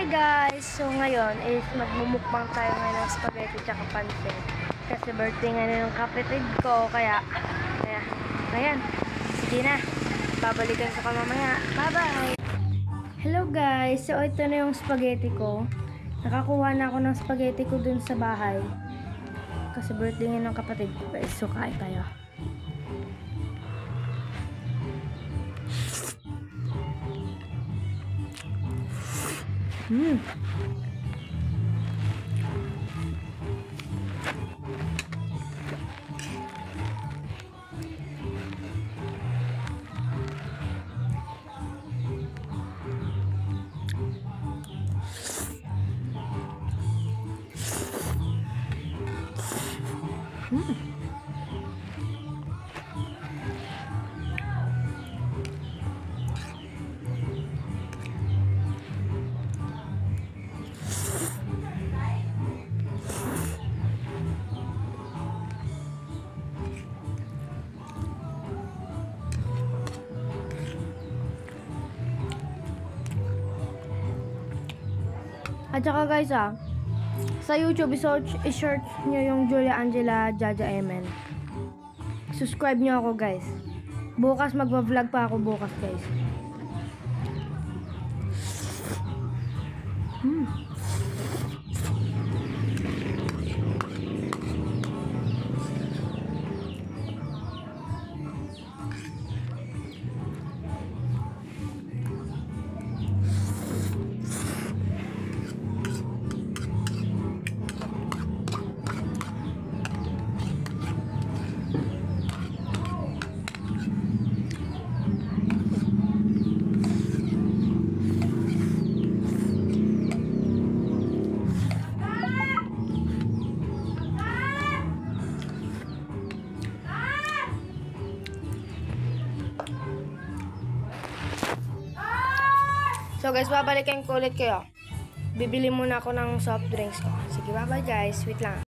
Guys! So ngayon is magmumukbang tayo ngayon ng spaghetti tsaka pansit. Kasi birthday nga ng kapatid ko. Kaya, ayan. Sige na. Babalikan ko ka mamaya. Bye-bye! Hello guys! So ito na yung spaghetti ko. Nakakuha na ako ng spaghetti ko dun sa bahay. Kasi birthday nga ng kapatid ko guys. So kain tayo. At saka guys sa YouTube i-search nyo yung Julia Angela Jaja Emen. Subscribe nyo ako guys. Bukas magva-vlog pa ako bukas guys. So guys, babalikan ko ulit kayo. Bibili muna ako ng soft drinks ko. Sige, bye-bye guys. Wait lang.